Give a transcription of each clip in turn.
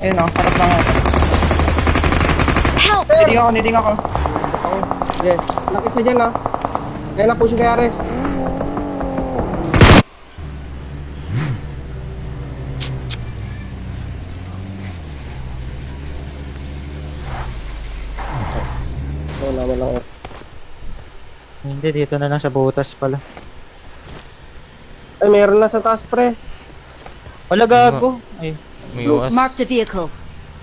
Ayun o, harap lang ako. Help! Niding ako. Oo. Sige. Anak isa dyan ah. Kaya na push kay Ares. Wala lang eh. Hindi, dito na lang sa butas pala. Ay, meron na sa taas pre. Wala gago. Ay, May UAS. Marked a vehicle.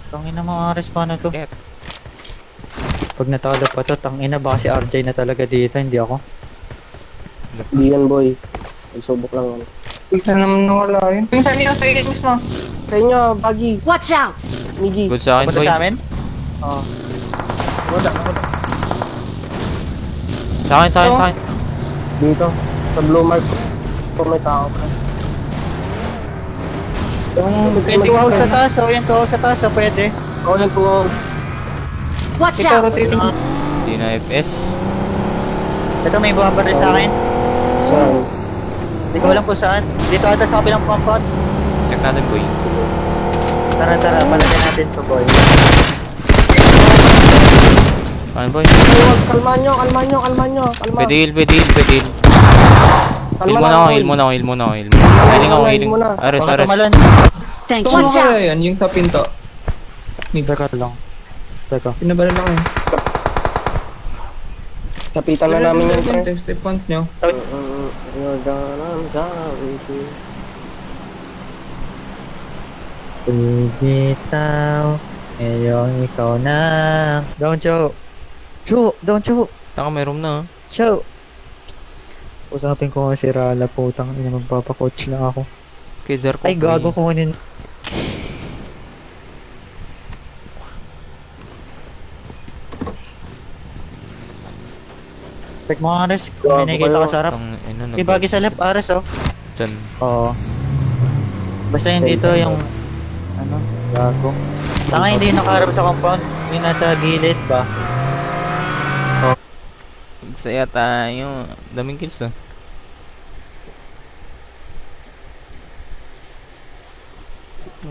tangina mga respawn na to. Shit. Pag natalo pa to, tangina baka si RJ na talaga dito, hindi ako. Di yan boy. Nagsubok lang yan. Bigla naman nawala yun. Yung saan yun? Sa ilit mismo. Sa inyo, Baggy, Watch out! Miggy. Good sa akin, Punta boy. sa amin? Ah. Wala. Sa akin, sa akin, sa akin. Dito. Sa blue mark. Kung may tao pre. Yung 20 house sa taas, oh. Yung 2 house sa taas, oh. Pwede. Oo, yan po. Watch Ito, out! rotating. Hindi na FS. Ito may buwabar sa akin. Saan? Hindi ko alam kung saan. Dito ata sa kabilang compound. Check natin, boy. Tara, palagyan natin to, boy. Ano, boy? Kalmahan nyo. Kalma. Pwede heal. Heal Kalma muna lang, ako, boy. heal muna ako. Healing ako, healing. muna. Ares. Baka tumalan. Thank Ito you. ano kaya yan? Yung sa pinto. Teka lang. Teka. Pinabala lang yun. Kapitan na namin yan pre. Step point nyo. You're gonna die. Bitaw. Ngayong ikaw na. Down, Cho. Down, Cho. Taka, may room na. Cho. Usapin ko nga si Rala, putang ina, magpapakoach na ako. Kay Zarko. Ay, gago kunin. Check mo Ares, kung may nakikita ka sa harap. Ibagi sa left Ares, oh. Diyan. Oo. Basta yun dito yung ano, gago. Tanga hindi yung nakaharap sa compound, yung nasa gilid ba? Saya tayo. Daming kills, ah.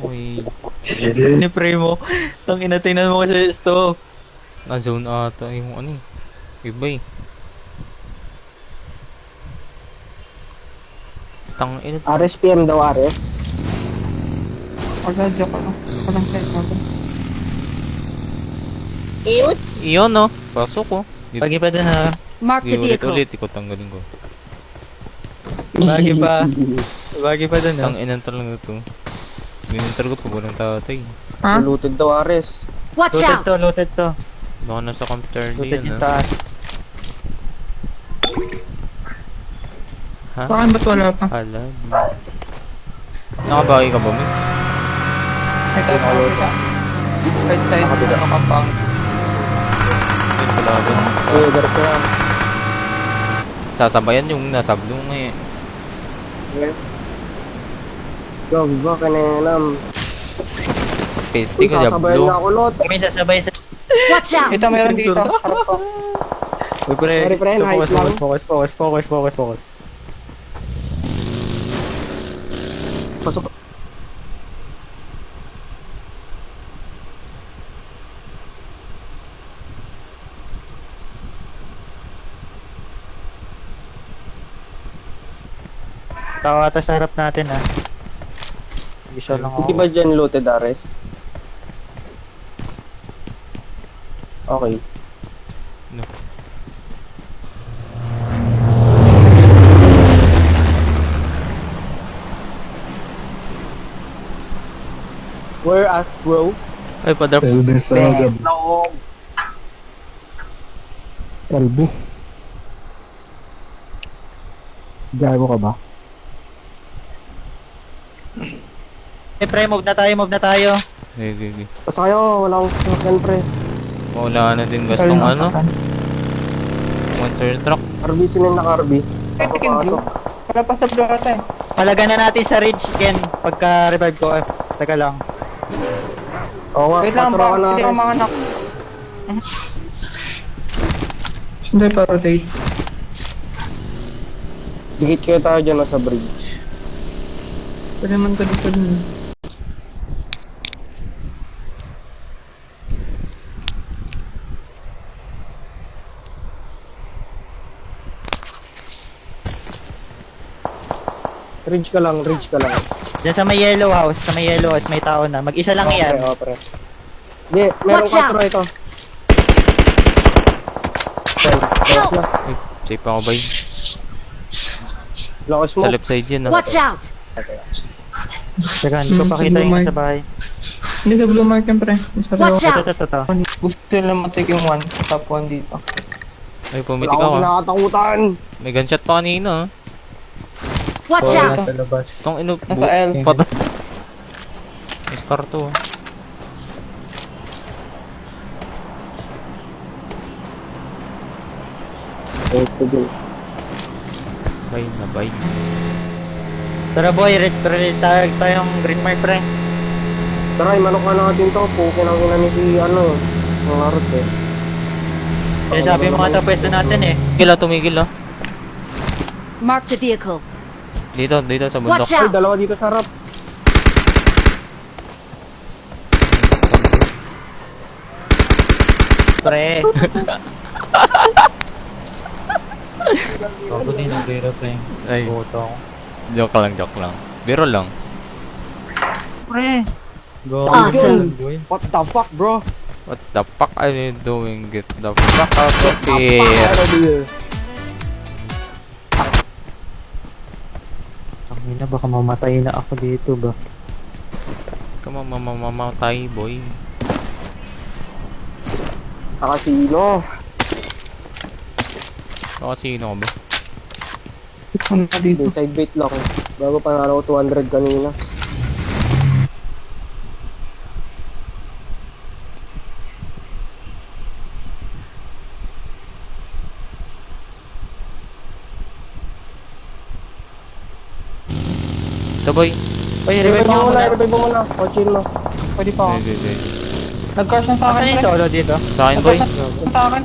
Uy. Ni Primo, tang inatingnan mo kasi stock. Na-zone ata yung ano eh. Iba eh. Tang ina. Ares PM daw, Ares. Pag-adyo ko lang. Walang check ako. Iyon, no? Pasok ko. Bagi pa dun ha. Marked a vehicle. Ulit, ikot tanggalin ko. Bagi pa. Bagi pa dun ha. Tang ina talaga to. Binintar ko pag walang tatay. Ha? Looted daw, Ares. Watch out! Looted to. Baka nasa computer Looted din, yung ah. taas. Ha? Bakit ba't wala pa? Hala. Nakabagi ka ba, Mix? May tayo pa kita. Right side. Ano compound. Ayun, kalaban. Weather ko yan. Sasabayan yung nasa blue eh. Go, kanenam. Pasty ka, Sasabayan Diablo. na ako, Lot. May sasabay sa... Watch out! Ito, meron dito. Harap ko. Uy, pre. Sorry, pre, Focus, nice lang. focus. Pasok. Tawa ata sa harap natin ha. Visual lang Hindi ako. ba dyan looted, Ares? Okay. No. Where us, bro? Ay, padrop. No. Kalbo. Gago ka ba? Eh pre, move na tayo. Okay. Basta kayo, wala akong sasakyan, pre. Wala na din gastong ano. Monster truck. RB, sino yung naka-RB? Chicken blue. Wala pa sa blue ata eh. Palagan na natin sa ridge, Ken. Pagka-revive ko. Teka lang. Oo nga, Wait lang patro ka ba? na, Hindi ako Ares. mga anak. Hindi pa rotate. Dikit kayo tayo dyan nasa bridge. Pwede naman ko dito din. Ridge ka lang, ridge ka lang. Diyan sa may yellow house, may tao na. Mag-isa lang yan. Okay, pre. Hindi, meron Watch 4 ito. Help! Na. Ay, safe ako bay. Lakas mo. Sa left side yun, no? Watch out! Teka, hindi ko pakita yung nasa bahay. Hindi sa blue mark yan, pre. Watch out! Ito. Gusto nila matik yung 1. Top 1 dito. Ay, Wala pumitik akong ako. nakatakutan. May gunshot pa kanina, ah. Watch out! Sa labas. Itong ino... Nasa L. Pata. May scar to, ah. Bay na bay. Tara boy, retire tayong green mark pre. Tara, manok ka natin to. Pukin ang ina ni si ano. Ang larot eh. Kaya sabi mo nga pwesto natin eh. Tumigil, ah. Mark the vehicle. Dito sa bundok. Watch Ay, out! dalawa dito sa harap. Pre. Bago din ang biro pre. Ay, Botong. joke lang. Biro lang. Pre. Go. Awesome. Boy. What the fuck, bro? What the fuck are you doing? Get the fuck out of Fuck here. out of here. Tangina, baka mamatay na ako dito ba? Come on, mamamatay, boy. Nakasino. Baka sino ka ba? Ano na dito? Hindi, side bait lang. Bago pa naro 200 kanina. Ito, boy. Oy, Revive revive mo mo muna, muna. revive mo muna. Kotsin mo. Pwede pa ako. Hindi. Nag-crash na sa Asan akin, yung pre. solo dito? Sa akin, boy. Nag-crash na sa akin.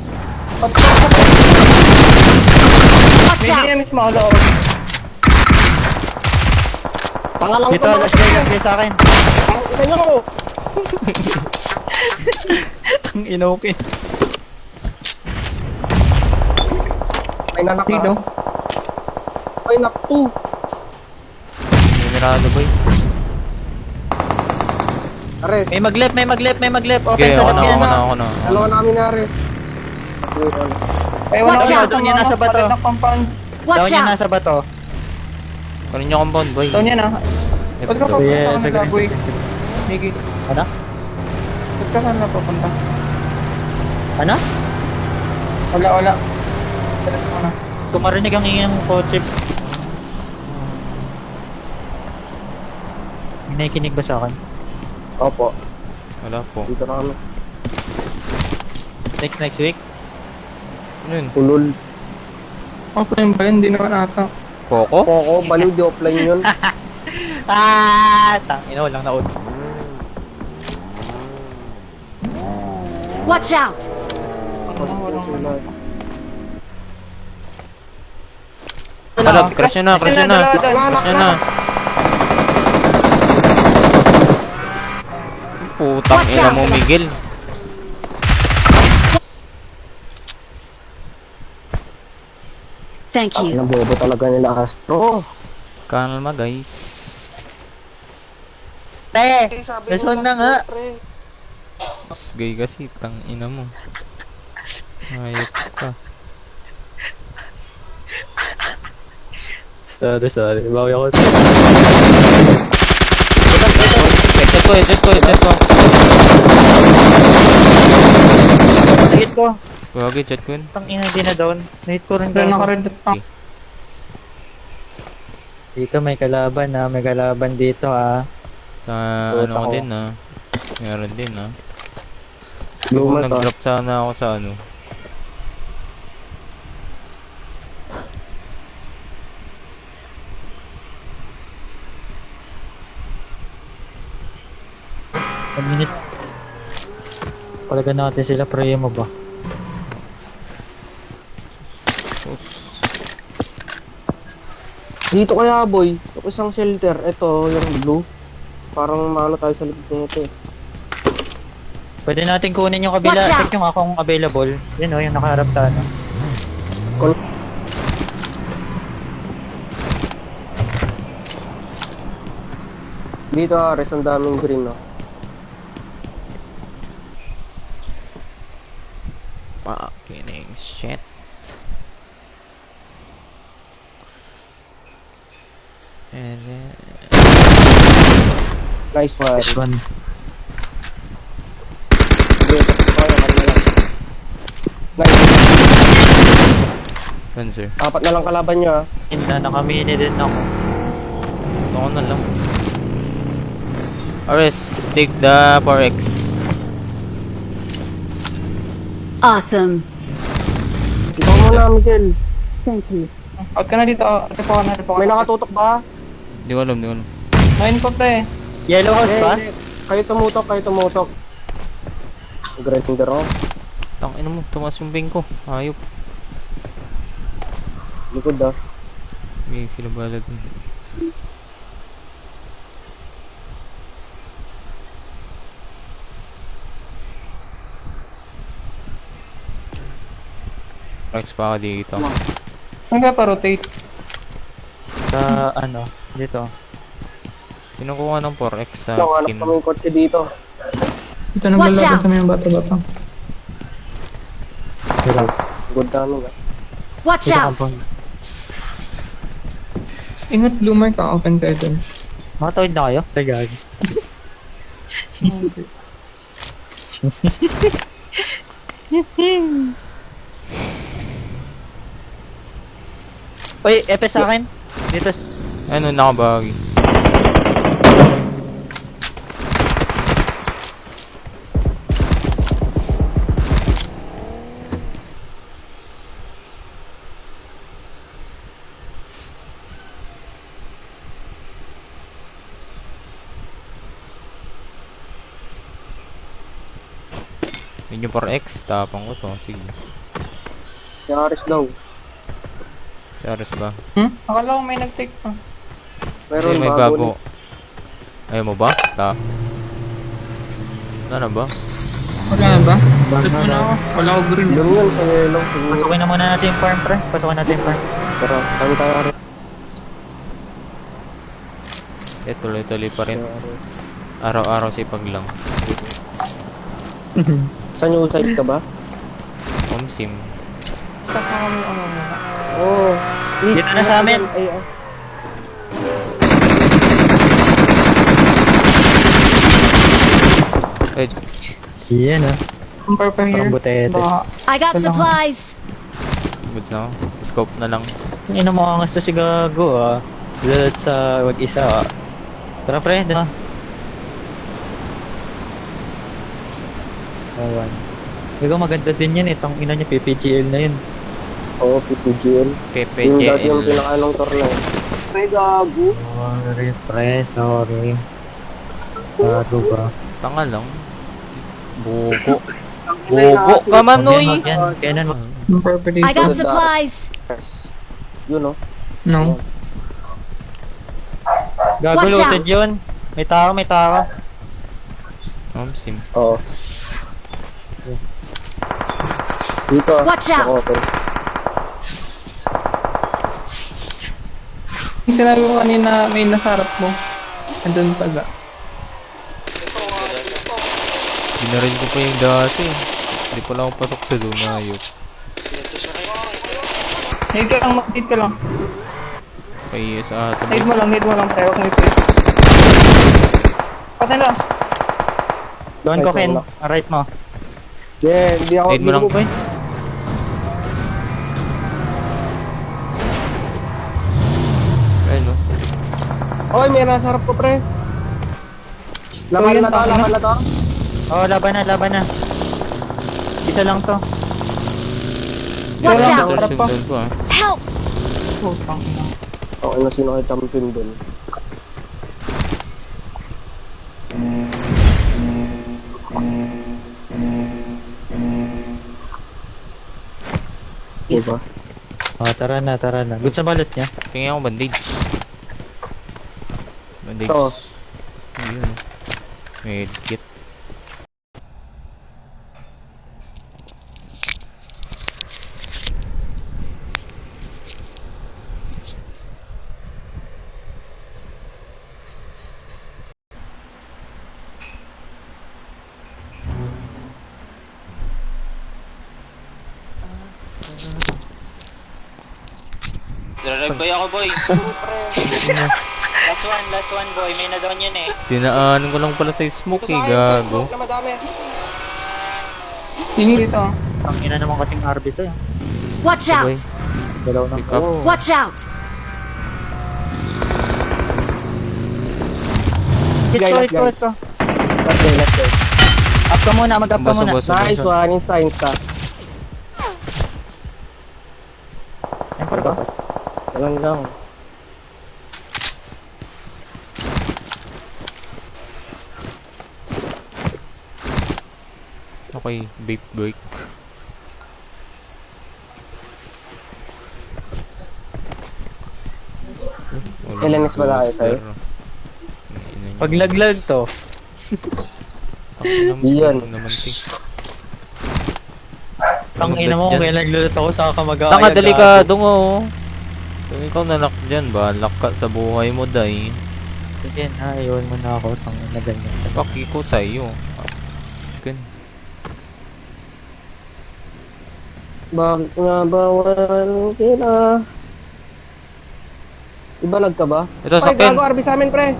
Watch May out! DMS mo ako loob. Pangalang Dito, last guy sa akin. Isa niyo ko. Ang inokin. May nanak Dito. na. Ay, nakto. May mirado, boy. Ares. May mag-left. Open Okay, sa ako left na, yan. ako na. Dalawa namin na Ares. Ay, Watch wala out! ko Doon yan, nasa bato. Palit ng compound. Down Watch yan out! nasa bato. Kunin niyo compound, boy. Doon yan ah. Ba't ka Ito. papunta Yeah, ka sa nila, green, boy? sa green. Niki, Ano? ba't ka saan na papunta? Ano? Wala. Dalas mo na. Kumarinig ang iyong kotse. May nakikinig ba sa akin? Opo. Wala po. Dito na kami. Next week? Ano yun? Ulol. Offline ba yun? Hindi naman ata. Coco? Oo, baliw di offline yun. Tangina, walang naon. Watch out! Wala, crash nyo na. Crash nyo na. Putang ina mo, Miguel. Thank you. Ang bobo talaga nila Astro. Kalma, guys. Laswag na nga. Gay kasi, tang ina mo. Ayop ka. Sorry. Bawi ako. Headshot ko. Nahit ko. Gagi, chat ko yun. Tangina, di na down. Nahit ko rin Pero down. naka-red dot pa. Dito may kalaban ha. May kalaban dito ha. Sa ano ko din, ah. Meron din, ah. Luma Kung to. nag-drop sana ako sa ano. One minute. Palagan natin sila. Pray mo ba? Sus. Dito kaya boy. Tapos isang shelter. Ito, yung blue. Parang maano tayo sa likod nito eh. Pwede natin kunin yung kabila. Watch out! Check yung akong available. Yun o, yung nakaharap sa ano. Dito Ares, ang daming green no. Fucking shit. And then... Nice one. This one. Dito, kaya ka na lang. Nice. Run, sir. 4 na lang kalaban niya. Nakamini din ako. Ako na lang. Ares, take the 4X. Awesome. Ikaw muna, Miguel. Thank you. Out ka na dito. Repo ka na, repo ka May na. nakatutok ba? Di ko alam, di ko alam. Nain ko pre. Yellow house ba? Hindi. Kayo tumutok, kayo tumutok. Grinder ako. Tangina mo, tumaas yung bing ko. Ayop. Likod ah. Okay, sila bala dun. Rex pa ako dito. Saan ka pa-rotate? Sa ano? Dito. Sino kuha ng 4X sa Nakanap kin? kami yung kotse dito. Ito, Watch naglalaban out. kami ng bato-bato. Good namin ah. Watch Dito out! compound. Ingat, blue mark ka. Open ka ito. Makatawid na kayo? Tagag. Uy, epe sa akin. Dito. Ano, nakabagi. Yun yung 4X, tapang ko to. Sige. Si Ares daw. Si Ares ba? Akala ko may nag-take pa. Meron Hindi, may bago. bago. Ayaw mo ba? Wala na ba? Wala na ba? Ba't mo na ako? Wala ko green. Yun yun, sa yellow. Siguro. Pasukin na muna natin yung farm, pre. Pasukin natin yung farm. Pero, saan tayo Ares? Eh, tuloy-tuloy pa rin. Araw-araw sipag lang. Saan yung side ka ba? Home sim. Stop na kami ano muna. Oo. Dito na sa amin. Ay, ah. Eh, Yan ah. Ang purple here. Parang butete. Baka I got supplies. goods na ako. Scope na lang. Ino mo angas to si Gago ah. Lalat sa wag-isa ah. Tara pre, dito. Awan. Gago maganda din yan eh. Tang ina niya PPGL na yun. Oo, PPGL. Yung dati yung PPJL. pinaka-anong torneo. May gago. Sorry pre, sorry. Gago ba? Tanga lang. Bugo. Bugo ka man, Wag uy! yan. Kailan mo? ang purple dito. I got supplies. Yun oh. No. Gago Watch out. looted yun. May tao, may tao. Home sim. Oo. Dito. Watch out. Open. Yung sinabi ko kanina may nasarap mo. Andun pala. Binarin ko pa yung dati. Hindi pala ako pasok sa zone na ayop. Need ka lang, mag-need ka lang. Kay sa ato. Need mo lang, pero kung i-play. Patay lang. Doon ko Ken. Right mo. Yeah, hindi ako. Need mo lang. ba? Ayun no. Oy, may nasarap ko pre. Laban yun, na to, tama laban na to. Oh, laban na, laban na. Isa lang to. Watch Wala. out! Ito Harap pa. sundan ko ah. Help! Putang ina. Okay na sino kay champion dun. Diba? Oh, tara na, tara na. Good sa balot niya. Tingin ako bandage. Bandage. Ito. Ayun. Medkit. Drive ako boy. Last one boy, may na-down yun eh. Dinaanan ko lang pala sa smoke eh, gago. Na madami. Tingin dito. Ang ina naman kasing RB to eh. Watch Boy, out! Dalaw ng pick up. Watch out! Hit ko. Let's go. Let's go. Up ka muna, mag-up ka muna. Nice one, insta. Emper ba? Walang lang. Okay, vape break. LNS ba tayo sa'yo? Pag laglag to, Iyan. tang ina mo, kaya naglulot ako sa kamag-aayag. Tanga, delikado nga oh. Kung ikaw nalak dyan, balak ka sa buhay mo, day. Sige na, iwan mo na ako, tang ina ganyan. Pakikot sa iyo. Gan. Bakit nga bawal kita? Ibalag ka ba? Ito, Ay, sakyan. gago, RB sa amin, pre.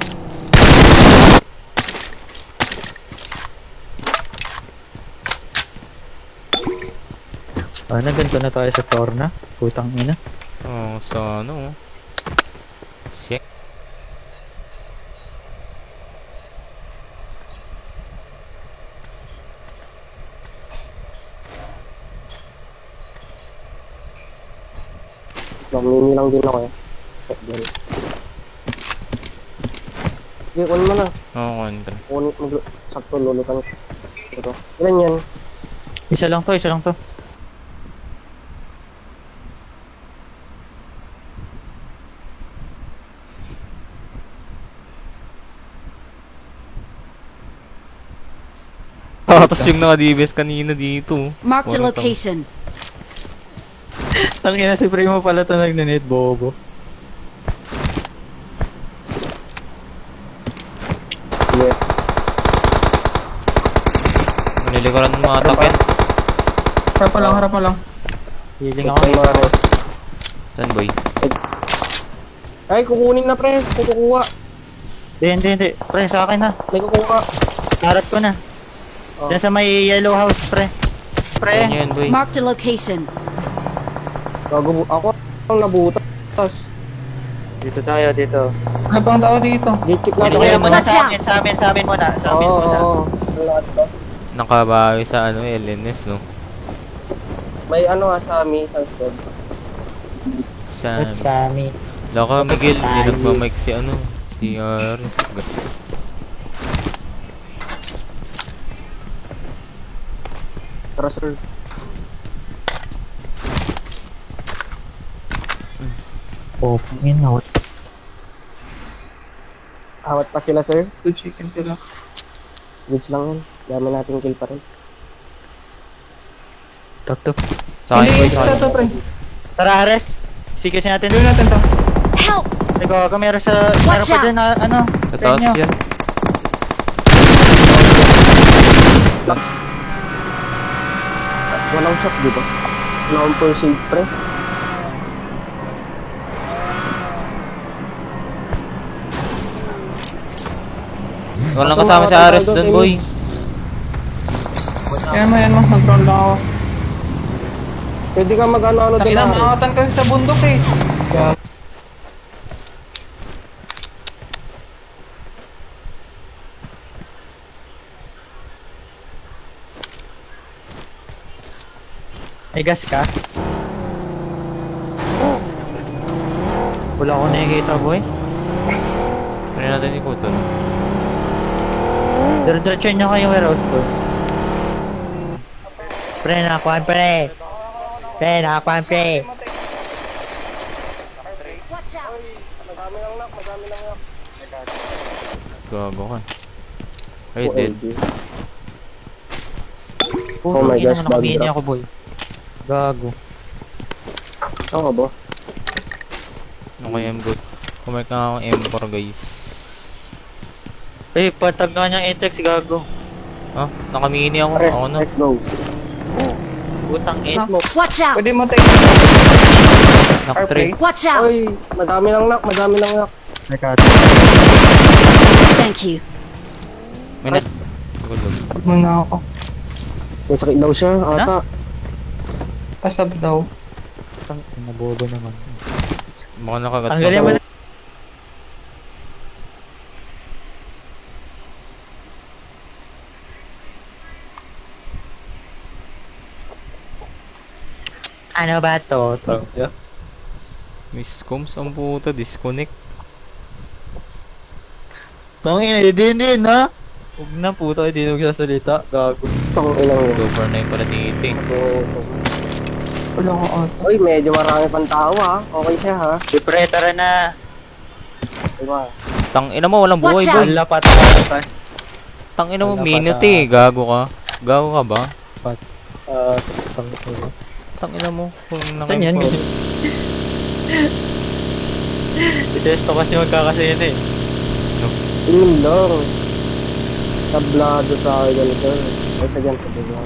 Ganito na tayo sa Torna. Putang ina. Oh, sa ano oh. Shit. Mamimi lang din ako eh. Sige, kunin mo na. Oo, kan. Sakto, lulutan ko. Ito. Ilan yan? Isa lang to. Ah, tapos yung naka-DBS kanina dito. Marked a Walang tao. location. Tang ina si Primo pala to nag-net, bobo. Sige. Manilikuran ng mga takyan. Harap pa lang. Healing ako. Ito yung mga res. Saan boy? Ay, kukunin na, pre. Kukuha. Hindi. Pre, sa akin na. May kukuha. Harap ko na. Oh. Diyan sa may yellow house, pre. Pre. Ano yan boy? Marked a location. Gago, ako ang nabutas. Dito tayo, dito. Ano pang tao dito? Gate keep Dito natin. kayo muna Watch sa out. amin, sa amin muna. Sa amin Oo, muna. oo. Nakabawi sa ano LNS no? May ano nga sa amin, sunset. Sa amin. Laka Miguel, hindi nagmamic si ano, si Aris. Tara, sir. Oh, ina. Awat pa sila, sir. 2 chicken sila. Goods lang yan. Dami natin kill pa rin. Toto. Sa akin boy, Hindi, sa ito, akin. pre. Tara, Ares. Sige natin. Gawin natin to. Help! Teka, meron Watch pa out. dyan na, ano. Sa taas inyo. yan. Walang shot, di ba? Wala akong full save, pre. Walang kasama si Aris doon boy. Yan mo. Mag-roll lang ako. Pwede ka mag-ano-ano din. Takina, Ares. maangatan kasi sa bundok eh. May gas ka? Wala ko nakikita, boy. Ano natin ikutan? Diretso nyo kayo warehouse ko. Pre, nakakuhan, pre. Pre, nakakuhan, pre. Watch out! Gago ka. Ay, dead. Oh my gosh, nakabini bag ako, boy. Gago. Oo ba? Okay, I'm good. Kumain ka akong M4 guys. Eh, patag nga niyang Atex, gago. Ah, nakamini ako. Ares, Ako na. let's go. Putang ina. Watch out! Pwede mo take. Knock Our 3. Watch out! Oy, madami lang knock, madami lang knock. Nagkat. Thank you. May na. Gulog. Pag muna ako. May sakit daw siya, ata. Pasab daw. Nabobo naman. Baka nakagat Ang galing mo na. Ano ba to? Miss Combs ang puta. Disconnect. Tangina, din, ha? Huwag na puto, hindi nung sasalita. Gago. Tang ilang yun. 2 for 9 pala dito eh. Wala ko auto. Oy, medyo marami pang tao ha. Okay siya ha. Siyempre, tara na. Diba? Tangina mo, walang buhay Watch boy. out! Wala patas. Tangina mo, Wala pa minute eh. Gago ka. Gago ka ba? Tangina. Tangina mo. Kung Saan yan? Isesto kasi magkakasino eh. Yun lang. Tablado sa akin ganito. Ay sa ganito diba?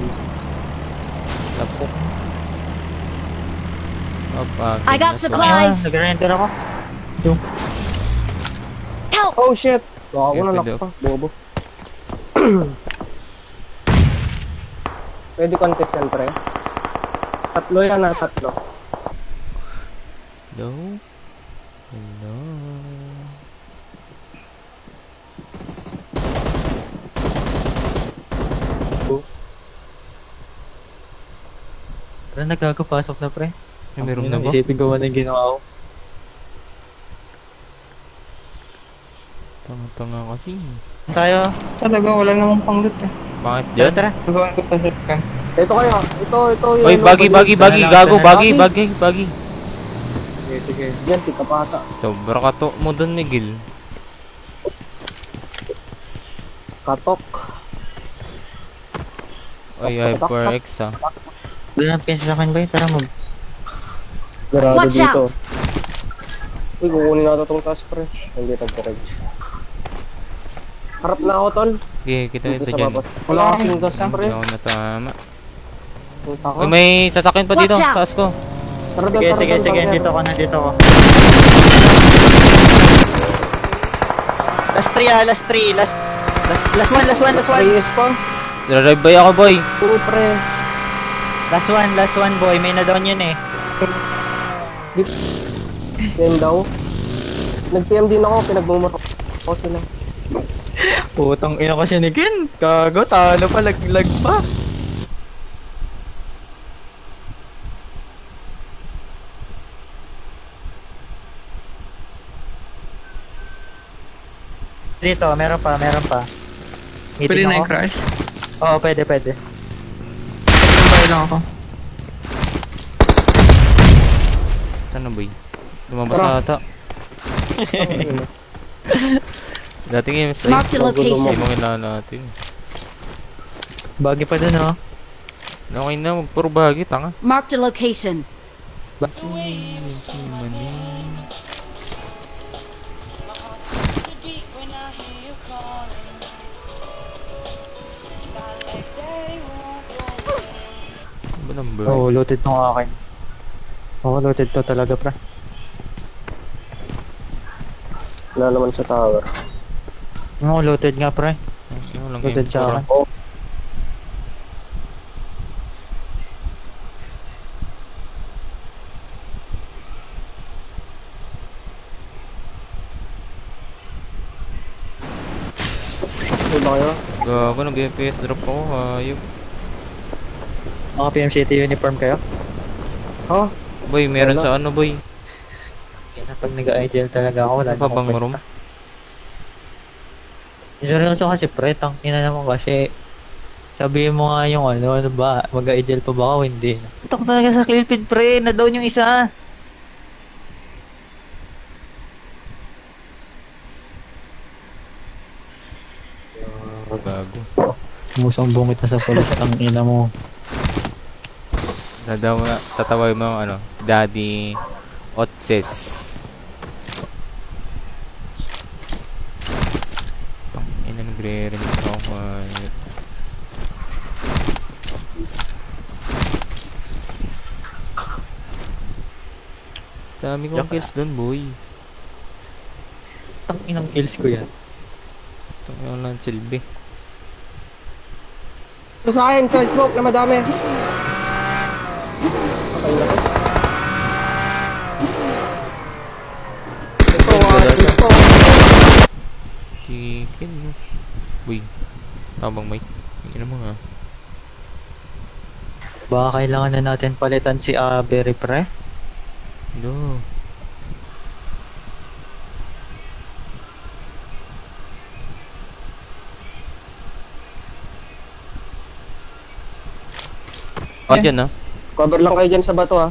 Tapok. Opa, I got goodness. supplies. Nag-render ako. Help! Oh shit! Baka ko Okay, na pwede knock pa. Bobo. Pwede contest yan pre. Tatlo yan ha, tatlo. Hello? Hello? Pero nagkakapasok na pre. Ay, meron na ba? Isipin ko man yung ginawa ko. Tanga-tanga kasi. Tayo. Talaga, wala namang pang-loot eh. Bakit Tara, dyan? tara. Nagawan ko pa shotgun. Ito kayo. Ito. Oy, yellow, bagi, bali. bagi. Gago, bagi. Sige, sige. Yan, tika pata. Sobra ka to mo dun, Miguel. Katok. Oy, HyperX ah. Doon ang pinsa sa akin ba? Tara mo. Garado Watch dito. out! Uy, kukunin natin tong task pre. Hindi nag-correct. Harap na ako tol. Okay, kita Dito ito sa dyan. baba. Wala kasing task pre. Hindi ako natama. Punta ko. Uy, may sasakyan pa dito. Watch out! Taas ko. Tara doon, Sige, tara sige, doon, sige. tara Dito doon. ko na, dito ko. Last 3 ah, last 3. Last one. Reyes pa. Drive by ako, boy. Puro pre. Last one boy. May na-down yun eh. Yan daw. Nag-PM din ako, pinagmumura ko sila. Putang ina kasi ni Ken. Kago, talo pa, laglag pa. Dito, meron pa. Meeting Pwede na ako. i-crash. Oo, pwede. Nagpapay lang ako. Ano, boy? Lumabas sa ata. Dating games ay. Marked a location. Hindi mo kailangan natin. Bagi pa dun, oh. Okay na, puro bahagi, tanga. Marked a location. Ba number? Oo, looted tong akin. Oo, looted to talaga, pra. Wala naman sa tower. Oo, looted nga, pra. Sino lang Looted game sa puro. akin. Ano ba kayo? Gago, nag-FPS drop ako, hayop. Mga PM City uniform kayo? Ha? Boy, meron Wala. sa ano, boy? Yan, pag nag-IGL talaga ako, wala Ano pa bang room? Seryoso kasi pre, tangina naman kasi sabihin mo nga yung ano ba, mag-IGL pa ba ako? Hindi. Ito talaga sa killfeed pre, na-down yung isa. Gago. Musang bungit na sa polis, tangina mo. Tatawag mo ano, Daddy Otses. Ina nagre-ring ako. Dami kong kills dun, boy. Ang inang kills ko yan. Ito yung lang silbi. Ito sa akin, sa smoke na madami. Okay na to. Ito, ito. Chicken, no? Boy. Tabang may. Tingnan mo nga. Baka kailangan na natin palitan si Avery, pre. Do. Bakit yan, ha? Cover lang kayo dyan sa bato, ha.